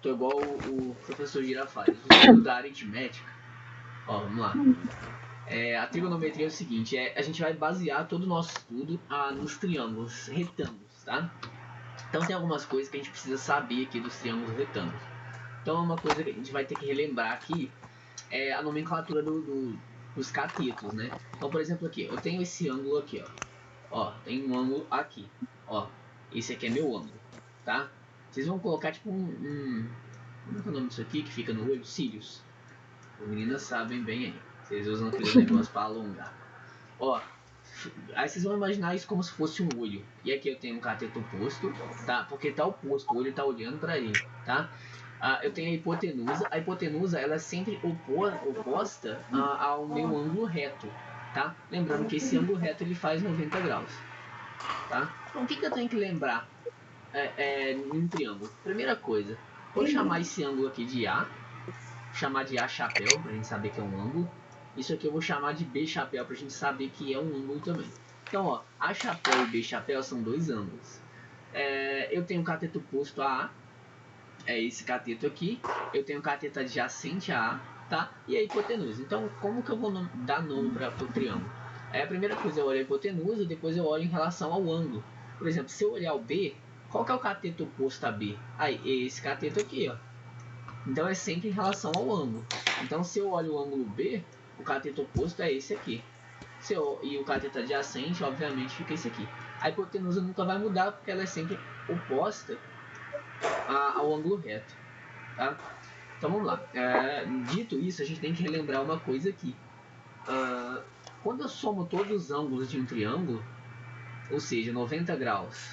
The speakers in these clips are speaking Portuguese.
tô igual o professor Girafales. O estudo da aritmética. Ó, vamos lá. A trigonometria é o seguinte, a gente vai basear todo o nosso estudo nos triângulos retângulos, tá? Então tem algumas coisas que a gente precisa saber aqui dos triângulos retângulos. Então uma coisa que a gente vai ter que relembrar aqui é a nomenclatura dos catetos, né? Então, por exemplo, aqui, eu tenho esse ângulo aqui, ó. Tem um ângulo aqui, ó. Esse aqui é meu ângulo, tá? Vocês vão colocar tipo como é que é o nome disso aqui que fica no olho? Cílios. As meninas sabem bem aí. Vocês usam aquele negócio para alongar. Ó, aí vocês vão imaginar isso como se fosse um olho. E aqui eu tenho um cateto oposto, tá? Porque tá oposto, o olho tá olhando para ele, tá? Eu tenho a hipotenusa. A hipotenusa ela é sempre oposta ao meu ângulo reto, tá? Lembrando que esse ângulo reto ele faz 90 graus, tá? Então o que eu tenho que lembrar em um triângulo? Primeira coisa, vou chamar esse ângulo aqui de A, chamar de A chapéu pra gente saber que é um ângulo. Isso aqui eu vou chamar de B chapéu pra gente saber que é um ângulo também. Então, ó, A chapéu e B chapéu são dois ângulos. Eu tenho um cateto oposto a A. É esse cateto aqui. Eu tenho um cateto adjacente a A, tá? E a hipotenusa. Então, como que eu vou dar nome para o triângulo? A primeira coisa eu olho a hipotenusa, depois eu olho em relação ao ângulo. Por exemplo, se eu olhar o B, qual que é o cateto oposto a B? Aí, esse cateto aqui, ó. Então, é sempre em relação ao ângulo. Então, se eu olho o ângulo B, o cateto oposto é esse aqui. E o cateto adjacente, obviamente, fica esse aqui. A hipotenusa nunca vai mudar, porque ela é sempre oposta ao ângulo reto, tá? Então vamos lá. Dito isso, a gente tem que relembrar uma coisa aqui. Quando eu somo todos os ângulos de um triângulo, ou seja, 90 graus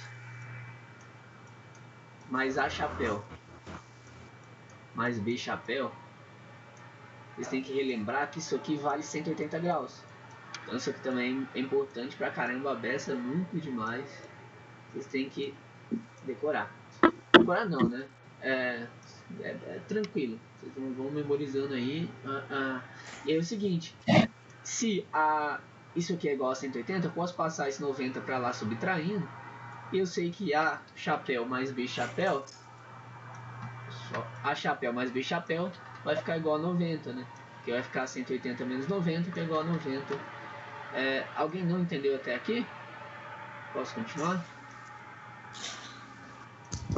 mais A chapéu mais B chapéu, vocês têm que relembrar que isso aqui vale 180 graus. Então isso aqui também é importante pra caramba, a beça é muito demais. Vocês têm que decorar. Decorar não, né? É tranquilo. Vocês vão memorizando aí. E aí é o seguinte. Se isso aqui é igual a 180, eu posso passar esse 90 para lá subtraindo. E eu sei que A chapéu mais B chapéu, A chapéu mais B chapéu vai ficar igual a 90, né? Que vai ficar 180 menos 90, que é igual a 90. Alguém não entendeu até aqui? Posso continuar?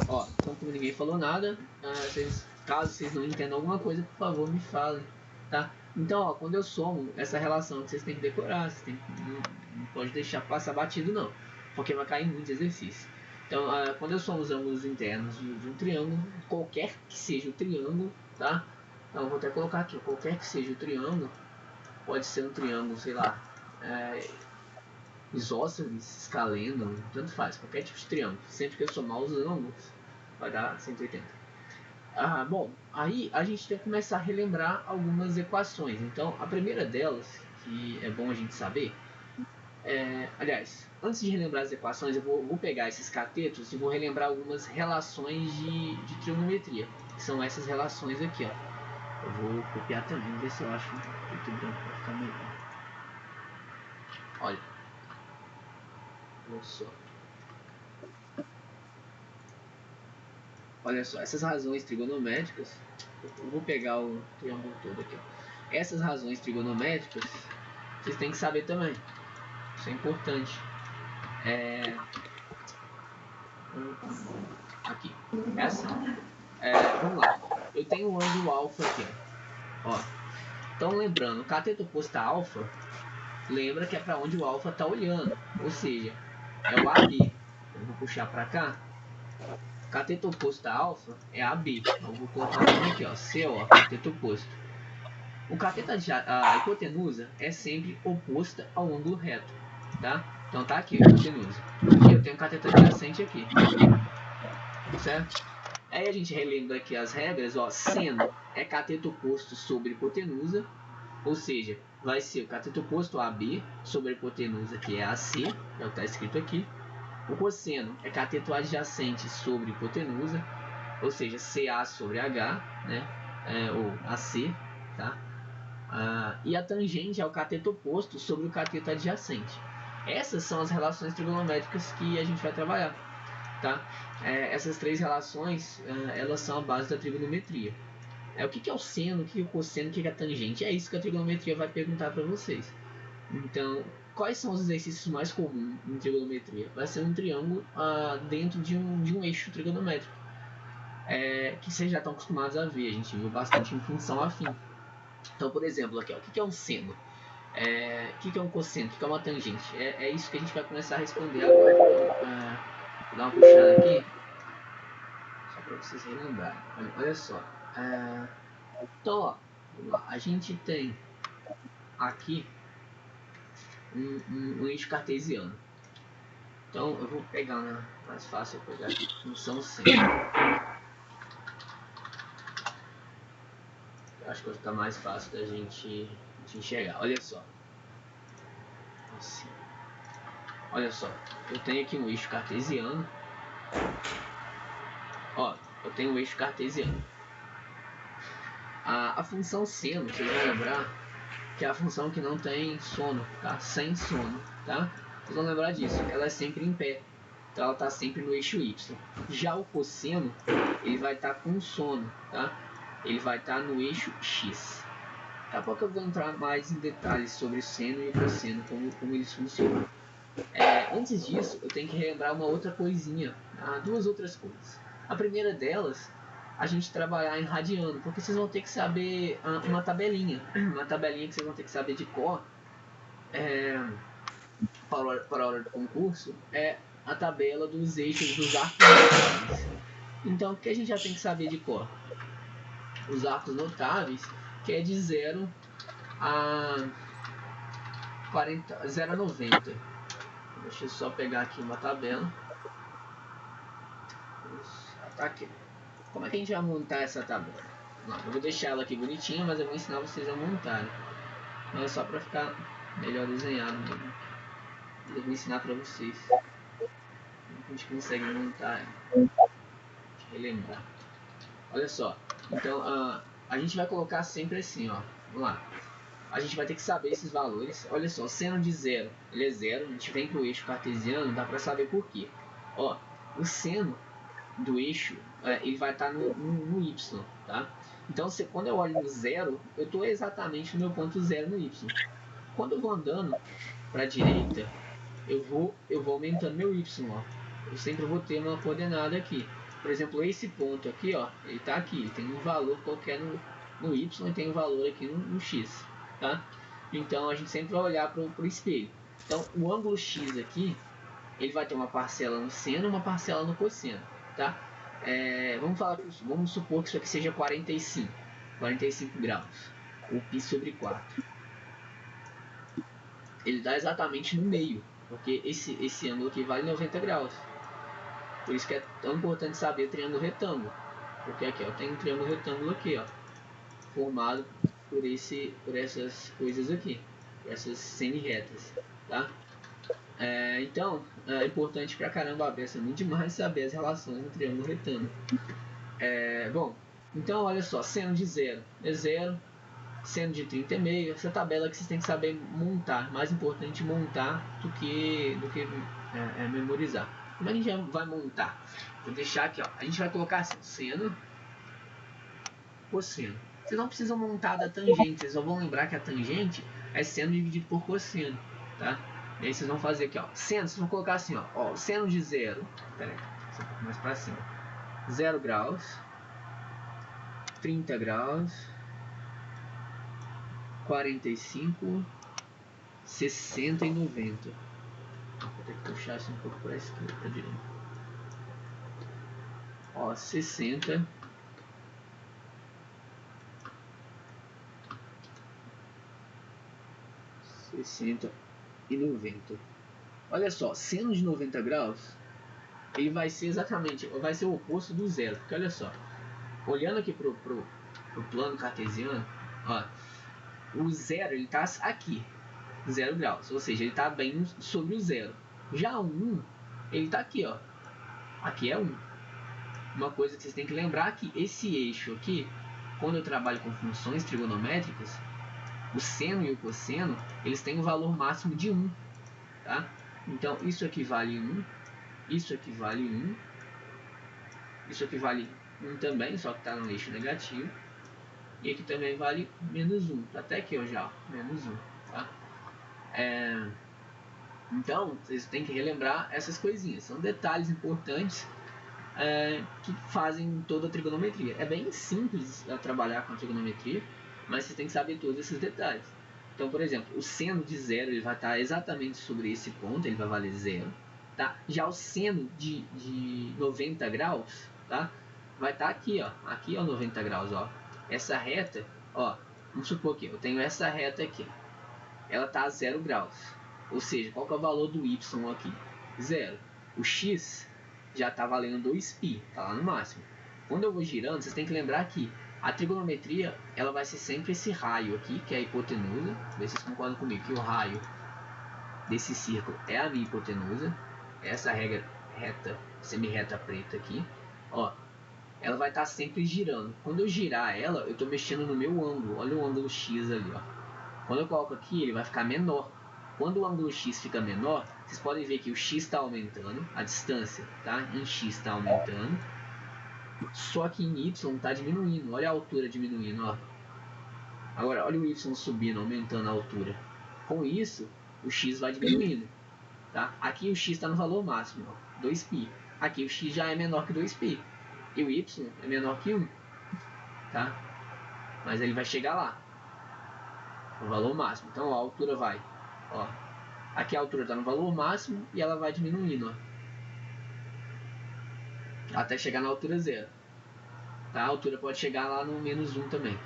Ó, então como ninguém falou nada, caso vocês não entendam alguma coisa, por favor me falem, tá? Então, ó, quando eu somo essa relação que vocês têm que decorar, não pode deixar passar batido não, porque vai cair muito exercício. Então, quando eu somo os ângulos internos de um triângulo, qualquer que seja o triângulo, tá? Então, eu vou até colocar aqui, qualquer que seja o triângulo, pode ser um triângulo, sei lá, isósceles, escaleno, tanto faz, qualquer tipo de triângulo. Sempre que eu somar os ângulos, vai dar 180. Bom, aí a gente tem que começar a relembrar algumas equações. Então, a primeira delas, que é bom a gente saber, aliás, antes de relembrar as equações, eu vou pegar esses catetos e vou relembrar algumas relações de trigonometria, que são essas relações aqui, ó. Eu vou copiar também, ver se eu acho preto e branco para ficar melhor. Olha. Olha só, essas razões trigonométricas, eu vou pegar o triângulo todo aqui, ó. Essas razões trigonométricas, vocês têm que saber também, isso é importante. Aqui, essa, vamos lá, eu tenho um ângulo alfa aqui, ó. Então lembrando, o cateto oposto a alfa, lembra que é para onde o alfa está olhando, ou seja, é o AB. Eu vou puxar para cá. Cateto oposto a alfa é AB. Então, eu vou colocar o nome aqui, ó, CO, cateto oposto. A hipotenusa é sempre oposta ao ângulo reto, tá? Então tá aqui a hipotenusa. E eu tenho um cateto adjacente aqui, certo? Aí a gente relembra aqui as regras, ó, seno é cateto oposto sobre hipotenusa, ou seja, vai ser o cateto oposto AB sobre a hipotenusa, que é AC, é o que está escrito aqui. O cosseno é cateto adjacente sobre hipotenusa, ou seja, CA sobre H, né? Ou AC, tá? E a tangente é o cateto oposto sobre o cateto adjacente. Essas são as relações trigonométricas que a gente vai trabalhar. tá? Essas três relações, elas são a base da trigonometria. O que é o seno, o que é o cosseno, o que é a tangente? É isso que a trigonometria vai perguntar para vocês. Então, quais são os exercícios mais comuns em trigonometria? Vai ser um triângulo dentro de um eixo trigonométrico, que vocês já estão acostumados a ver, a gente viu bastante em função afim. Então, por exemplo, aqui, ó, o que é um seno? O que é um cosseno? O que é uma tangente? É isso que a gente vai começar a responder agora. Vou dar uma puxada aqui, só para vocês relembrarem. Olha só. Então, ó, a gente tem aqui um eixo cartesiano. Então, eu vou pegar mais fácil, eu pegar aqui função seno. Eu acho que vai ficar mais fácil da gente enxergar. Olha só. Assim. Olha só, eu tenho aqui um eixo cartesiano. Ó, eu tenho um eixo cartesiano. A função seno, vocês vão lembrar que é a função que não tem sono, tá? Sem sono, tá? Vocês vão lembrar disso, ela é sempre em pé. Então ela está sempre no eixo Y. Já o cosseno, ele vai estar com sono, tá? Ele vai estar no eixo X. Daqui a pouco eu vou entrar mais em detalhes sobre o seno e o cosseno, como eles funcionam. Antes disso, eu tenho que relembrar uma outra coisinha, duas outras coisas. A primeira delas, a gente trabalhar em radiano, porque vocês vão ter que saber uma tabelinha que vocês vão ter que saber de cor para a hora do concurso, é a tabela dos eixos dos arcos notáveis. Então, o que a gente já tem que saber de cor? Os arcos notáveis, que é de 0 a 90. Deixa eu só pegar aqui uma tabela. Tá aqui. Como é que a gente vai montar essa tabela? Eu vou deixar ela aqui bonitinha, mas eu vou ensinar vocês a montarem. Não é só para ficar melhor desenhado mesmo. Eu vou ensinar para vocês. A gente consegue montar. Deixa eu relembrar. Olha só. Então, a gente vai colocar sempre assim, ó. Vamos lá. A gente vai ter que saber esses valores. Olha só, seno de 0, ele é 0. A gente vem para o eixo cartesiano, dá para saber por quê. Ó, o seno do eixo, ele vai estar no Y, tá? Então, quando eu olho no 0, eu estou exatamente no meu ponto 0 no Y. Quando eu vou andando para a direita, eu vou aumentando meu Y, ó. Eu sempre vou ter uma coordenada aqui. Por exemplo, esse ponto aqui, ó, ele está aqui, ele tem um valor qualquer no Y e tem um valor aqui no X, tá? Então, a gente sempre vai olhar para o espelho. Então, o ângulo X aqui, ele vai ter uma parcela no seno e uma parcela no cosseno, tá? Vamos supor que isso aqui seja 45 graus, ou π sobre 4. Ele dá exatamente no meio, porque esse ângulo aqui vale 90 graus. Por isso que é tão importante saber triângulo retângulo, porque aqui eu tenho um triângulo retângulo aqui, ó, formado por essas coisas aqui, essas semi-retas, tá? Então, é importante pra caramba, é muito demais saber as relações do triângulo retângulo. Bom, então olha só, seno de 0 é 0, seno de 30 é meio. Essa tabela que vocês têm que saber montar, mais importante montar do que memorizar. Como a gente vai montar? Vou deixar aqui, ó, a gente vai colocar assim, seno, cosseno. Vocês não precisam montar da tangente, vocês só vão lembrar que a tangente é seno dividido por cosseno, tá? E aí vocês vão fazer aqui, ó, seno, vocês vão colocar assim, ó, seno de 0, pera aí, um pouco mais pra cima, 0 graus, 30 graus, 45, 60 e 90. Vou ter que puxar assim um pouco para a esquerda, para a direita. Ó, 60, 60 e 90. Olha só, seno de 90 graus, ele vai ser exatamente, vai ser o oposto do zero, porque olha só, olhando aqui pro plano cartesiano, ó, o zero ele está aqui, 0 graus, ou seja, ele está bem sobre o zero. Já o 1, ele está aqui, ó, aqui é 1. Uma coisa que vocês têm que lembrar é que esse eixo aqui, quando eu trabalho com funções trigonométricas, o seno e o cosseno, eles têm um valor máximo de 1, tá? Então, isso aqui vale 1, isso aqui vale 1 Isso aqui vale 1 também, só que está no eixo negativo. E aqui também vale menos 1. Tá até aqui ó, já, menos 1. Tá? Então, vocês têm que relembrar essas coisinhas. São detalhes importantes que fazem toda a trigonometria. É bem simples trabalhar com a trigonometria, mas você tem que saber todos esses detalhes. Então, por exemplo, o seno de zero ele vai estar exatamente sobre esse ponto, ele vai valer zero. Tá? Já o seno de 90 graus, tá? Vai estar aqui, ó. Aqui é 90 graus, ó. Essa reta, ó, vamos supor que eu tenho essa reta aqui. Ela está a 0 graus. Ou seja, qual que é o valor do y aqui? 0. O x já está valendo 2π, está lá no máximo. Quando eu vou girando, vocês têm que lembrar que a trigonometria ela vai ser sempre esse raio aqui, que é a hipotenusa. Vê se vocês concordam comigo que o raio desse círculo é a minha hipotenusa. Essa regra reta, semi-reta preta aqui. Ó, ela vai estar sempre girando. Quando eu girar ela, eu estou mexendo no meu ângulo. Olha o ângulo x ali, ó. Quando eu coloco aqui, ele vai ficar menor. Quando o ângulo x fica menor, vocês podem ver que o x está aumentando, a distância tá? Em x está aumentando, só que em y está diminuindo. Olha a altura diminuindo. Ó. Agora, olha o y subindo, aumentando a altura. Com isso, o x vai diminuindo. Tá? Aqui o x está no valor máximo, ó, 2π. Aqui o x já é menor que 2π. E o y é menor que 1. Tá? Mas ele vai chegar lá, o valor máximo. Então a altura vai, ó, aqui a altura está no valor máximo e ela vai diminuindo, ó, até chegar na altura zero. Tá? A altura pode chegar lá no menos 1 também.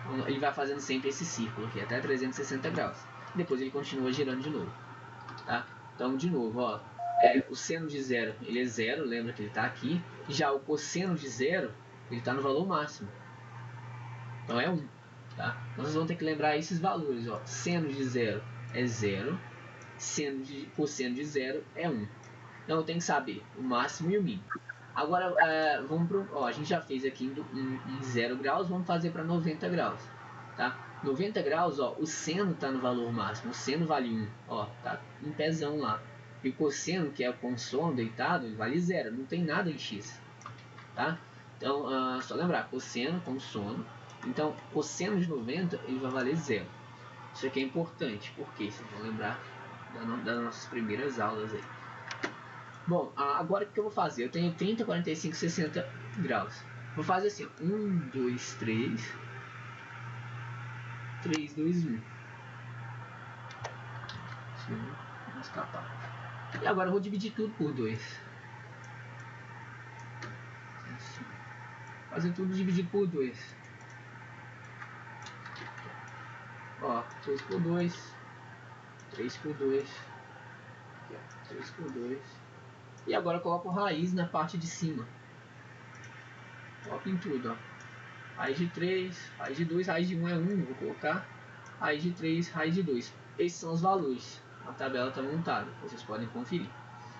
Então, ele vai fazendo sempre esse círculo aqui, até 360 graus. Depois ele continua girando de novo. Tá? Então, de novo, ó, o seno de zero ele é zero, lembra que ele está aqui. Já o cosseno de zero ele está no valor máximo. Então é 1. Tá? Então vocês vão ter que lembrar esses valores. Ó. Seno de zero é 0. Cosseno de zero é 1. Então eu tenho que saber o máximo e o mínimo. Agora vamos pro, ó, a gente já fez aqui em 0 graus, vamos fazer para 90 graus. Tá? 90 graus, ó, o seno está no valor máximo, o seno vale 1, ó, tá em pezão lá. E o cosseno, que é com sono deitado, ele vale 0, não tem nada em x. Tá? Então, só lembrar, cosseno com sono. Então, cosseno de 90 ele vai valer 0. Isso aqui é importante, porque vocês vão lembrar das nossas primeiras aulas aí. Bom, agora o que eu vou fazer? Eu tenho 30, 45, 60 graus. Vou fazer assim, 1, 2, 3, 3, 2, 1. Vou escapar. E agora eu vou dividir tudo por 2. Fazer tudo dividido por 2. Ó, 2 por 2, 3 por 2, aqui, ó, 3 por 2. E agora eu coloco raiz na parte de cima. Coloco em tudo, ó. Raiz de 3, raiz de 2, raiz de 1 é 1, vou colocar. Raiz de 3, raiz de 2. Esses são os valores. A tabela está montada, vocês podem conferir.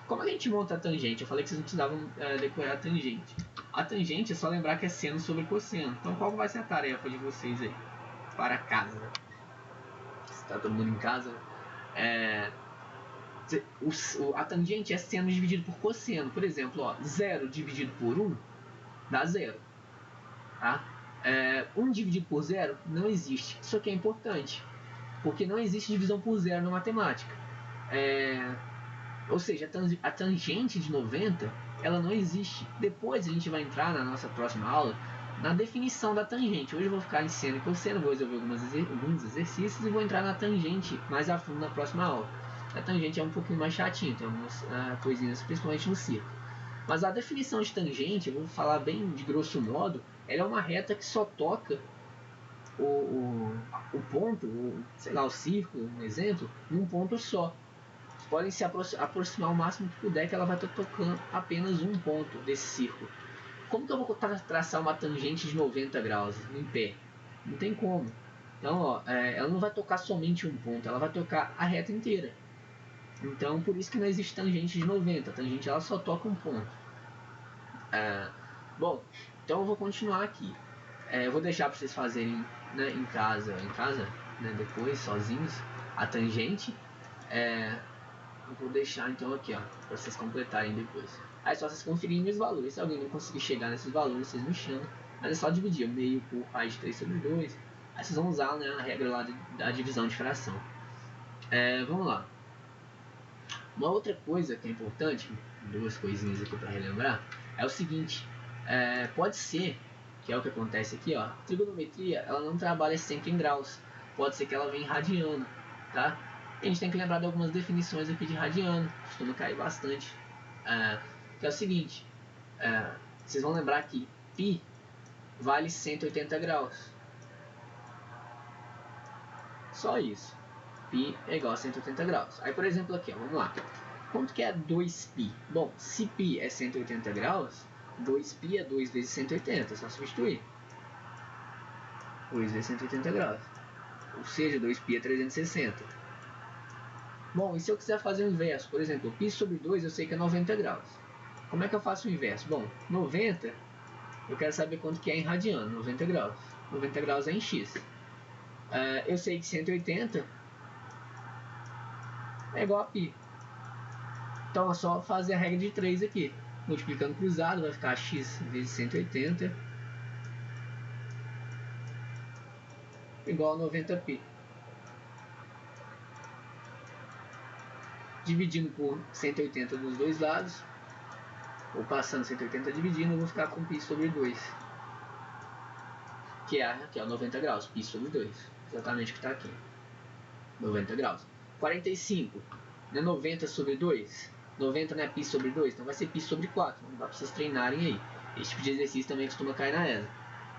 Como a gente monta a tangente? Eu falei que vocês não precisavam decorar a tangente. A tangente é só lembrar que é seno sobre cosseno. Então qual vai ser a tarefa de vocês aí? Para casa. Está todo mundo em casa? A tangente é seno dividido por cosseno. Por exemplo, ó, 0 dividido por 1 dá 0. Tá? 1 dividido por 0 não existe. Isso aqui é importante, porque não existe divisão por 0 na matemática. Ou seja, a tangente de 90 ela não existe. Depois a gente vai entrar na nossa próxima aula na definição da tangente. Hoje eu vou ficar em seno e cosseno, vou resolver alguns exercícios e vou entrar na tangente mais a fundo na próxima aula. A tangente é um pouquinho mais chatinha, tem algumas coisinhas, principalmente no círculo. Mas a definição de tangente, eu vou falar bem de grosso modo, ela é uma reta que só toca o ponto, sei lá, o círculo, um exemplo, num ponto só. Vocês podem se aproximar o máximo que puder, que ela vai estar tocando apenas um ponto desse círculo. Como que eu vou traçar uma tangente de 90 graus em pé? Não tem como. Então, ó, ela não vai tocar somente um ponto, ela vai tocar a reta inteira. Então, por isso que não existe tangente de 90. A tangente ela só toca um ponto. Bom, então eu vou continuar aqui. Eu vou deixar para vocês fazerem, né, em casa, né, depois, sozinhos, a tangente. Eu vou deixar então aqui, ó, para vocês completarem depois. Aí é só vocês conferirem os valores. Se alguém não conseguir chegar nesses valores, vocês me chamam. Mas é só dividir o meio por raiz de 3 sobre 2. Aí vocês vão usar, né, a regra lá da divisão de fração. Vamos lá. Uma outra coisa que é importante, duas coisinhas aqui para relembrar, é o seguinte. Pode ser, que é o que acontece aqui, ó, a trigonometria ela não trabalha sempre em graus. Pode ser que ela venha em radiano, tá? E a gente tem que lembrar de algumas definições aqui de radiano, costuma cair bastante. Que é o seguinte, vocês vão lembrar que π vale 180 graus. Só isso. π é igual a 180 graus. Aí, por exemplo, aqui, ó, vamos lá. Quanto que é 2π? Bom, se π é 180 graus, 2π é 2 vezes 180, é só substituir. 2 vezes 180 graus. Ou seja, 2π é 360. Bom, e se eu quiser fazer o inverso? Por exemplo, π sobre 2 eu sei que é 90 graus. Como é que eu faço o inverso? Bom, 90, eu quero saber quanto que é em radiano, 90 graus. 90 graus é em x. Eu sei que 180 é igual a π. Então é só fazer a regra de 3 aqui. Multiplicando cruzado vai ficar x vezes 180 igual a 90π. Dividindo por 180 dos dois lados, ou passando 180 dividindo, eu vou ficar com π sobre 2. Que é 90 graus, π sobre 2. Exatamente o que está aqui. 90 graus. 45, não é 90 sobre 2? 90 não é π sobre 2? Então vai ser π sobre 4. Não dá para vocês treinarem aí. Esse tipo de exercício também costuma cair na ESA.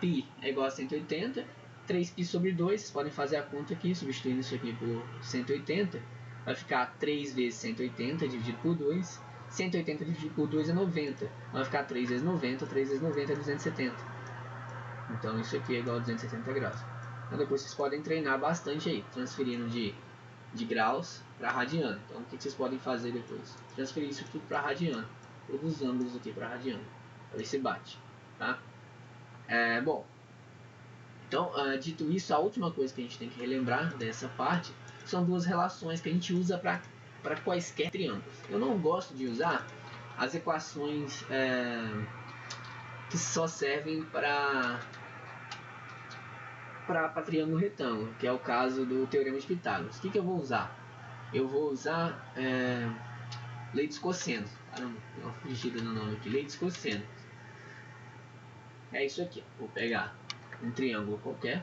π é igual a 180. 3π sobre 2, vocês podem fazer a conta aqui, substituindo isso aqui por 180. Vai ficar 3 vezes 180 dividido por 2. 180 dividido por 2 é 90. Vai ficar 3 vezes 90. 3 vezes 90 é 270. Então isso aqui é igual a 270 graus. Então depois vocês podem treinar bastante aí, transferindo de graus para radiano. Então o que vocês podem fazer depois? Transferir isso tudo para radiano. Todos os ângulos aqui para radiano. Para ver se bate. Tá? Bom. Então, dito isso, a última coisa que a gente tem que relembrar dessa parte são duas relações que a gente usa para quaisquer triângulos. Eu não gosto de usar as equações que só servem para triângulo retângulo, que é o caso do Teorema de Pitágoras. O que eu vou usar? Eu vou usar lei dos cossenos. Caramba, deu uma fugida no nome aqui. Lei dos cossenos. É isso aqui. Vou pegar um triângulo qualquer.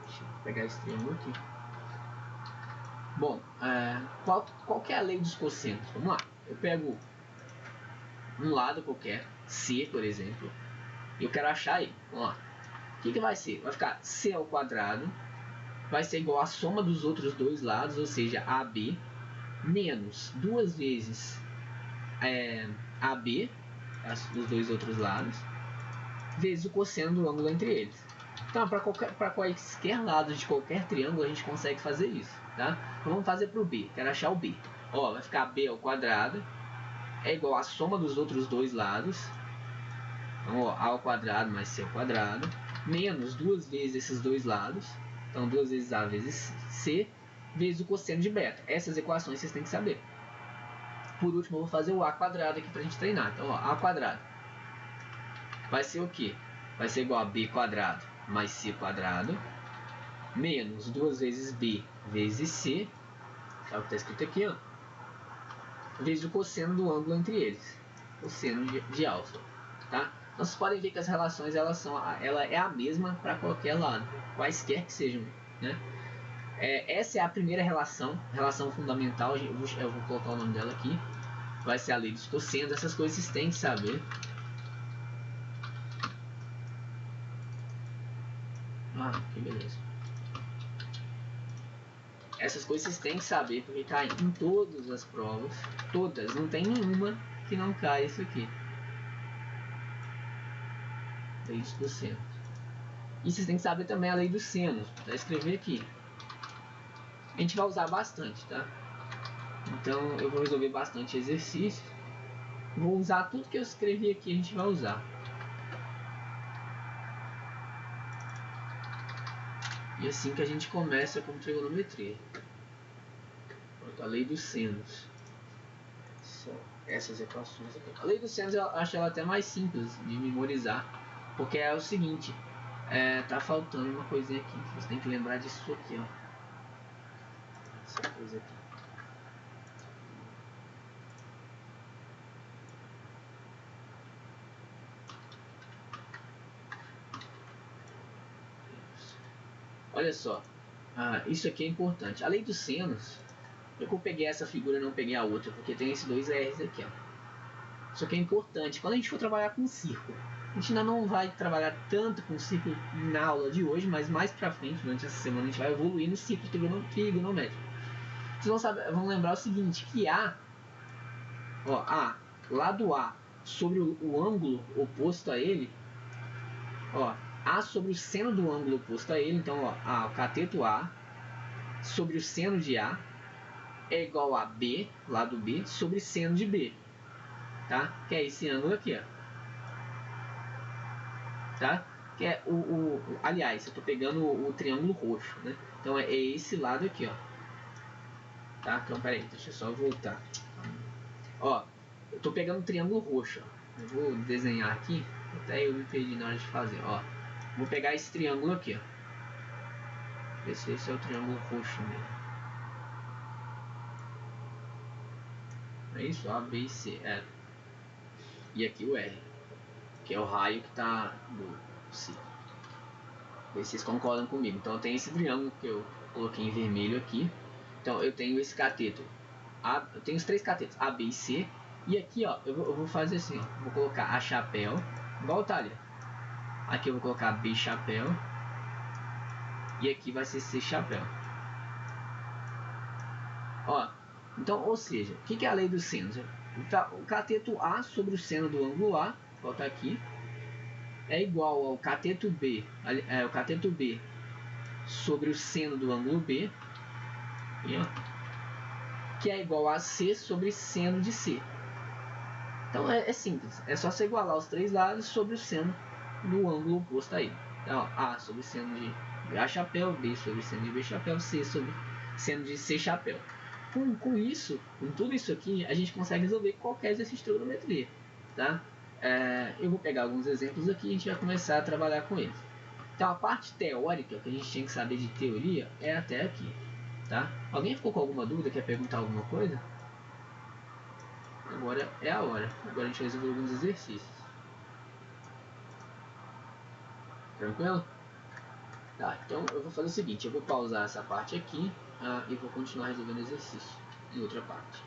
Deixa eu pegar esse triângulo aqui. Bom, qual que é a lei dos cossenos? Vamos lá. Eu pego um lado qualquer, C, por exemplo, e eu quero achar ele. Vamos lá. O que vai ser? Vai ficar C ao quadrado, vai ser igual a soma dos outros dois lados, ou seja, AB, menos 2 vezes AB, os dois outros lados, vezes o cosseno do ângulo entre eles. Então, para quaisquer lados de qualquer triângulo, a gente consegue fazer isso. Tá? Então, vamos fazer para o B. Quero achar o B. Ó, vai ficar B ao quadrado é igual a soma dos outros dois lados. Então, ó, A ao quadrado mais C ao quadrado, menos 2 vezes esses dois lados. Então, 2 vezes A vezes C, vezes o cosseno de beta. Essas equações vocês têm que saber. Por último, eu vou fazer o A quadrado aqui para a gente treinar. Então, ó, A quadrado vai ser o quê? Vai ser igual a B quadrado mais C quadrado, menos 2 vezes B vezes C, é o que está escrito aqui, ó, vezes o cosseno do ângulo entre eles, cosseno de alfa, tá? Então vocês podem ver que as relações ela é a mesma para qualquer lado, quaisquer que sejam, né? Essa é a primeira relação fundamental. Eu vou colocar o nome dela aqui, vai ser a lei dos cossenos. Essas coisas vocês têm que saber. Que beleza. Essas coisas vocês têm que saber, porque cai em todas as provas. Todas, não tem nenhuma que não cai isso aqui. Lei dos cossenos. E vocês têm que saber também a lei dos senos. Vou escrever aqui. A gente vai usar bastante, tá? Então eu vou resolver bastante exercício. Vou usar tudo que eu escrevi aqui, a gente vai usar. E assim que a gente começa com trigonometria. A lei dos senos. essas equações aqui. A lei dos senos eu acho ela até mais simples de memorizar, porque é o seguinte, tá faltando uma coisinha aqui, você tem que lembrar disso aqui, ó. Essa coisa aqui. Olha só, isso aqui é importante. A lei dos senos, eu peguei essa figura e não peguei a outra, porque tem esses dois R's aqui, ó. Isso aqui é importante. Quando a gente for trabalhar com círculo, a gente ainda não vai trabalhar tanto com círculo na aula de hoje, mas mais pra frente, durante essa semana, a gente vai evoluir no círculo trigonométrico. Vocês vão lembrar o seguinte, que lado A sobre o ângulo oposto a ele, A sobre o seno do ângulo oposto a ele, então o cateto A sobre o seno de A é igual a B, lado B, sobre seno de B, tá? Que é esse ângulo aqui, ó. Tá? Que é aliás, eu tô pegando o triângulo roxo, né? Então é esse lado aqui, ó. Tá? Então peraí, deixa eu só voltar. Eu tô pegando o triângulo roxo, ó. Eu vou desenhar aqui, até eu me perdi na hora de fazer, ó. Vou pegar esse triângulo aqui, ó. Ver se esse é o triângulo roxo mesmo. É isso? A, B e C. E aqui o R, que é o raio que tá no círculo. Ver se vocês concordam comigo. Então eu tenho esse triângulo que eu coloquei em vermelho aqui. Então eu tenho esse cateto. Eu tenho os três catetos, A, B e C. E aqui, ó, eu vou fazer assim, ó. Vou colocar A chapéu, igual tá ali. Aqui eu vou colocar B chapéu. E aqui vai ser C chapéu. Então, ou seja, o que é a lei dos senos? O cateto A sobre o seno do ângulo A, volta aqui, é igual ao cateto B, o cateto B sobre o seno do ângulo B, que é igual a C sobre seno de C. Então é simples, é só você igualar os três lados sobre o seno do ângulo oposto a ele. Então, A sobre seno de A chapéu, B sobre seno de B chapéu, C sobre seno de C chapéu. Com isso, com tudo isso aqui, a gente consegue resolver qualquer exercício de trigonometria, tá? Eu vou pegar alguns exemplos aqui e a gente vai começar a trabalhar com eles. Então, a parte teórica que a gente tem que saber de teoria é até aqui, tá? Alguém ficou com alguma dúvida, quer perguntar alguma coisa? Agora é a hora. Agora a gente vai resolver alguns exercícios. Tranquilo? Tá, então eu vou fazer o seguinte, eu vou pausar essa parte aqui e vou continuar resolvendo exercício em outra parte.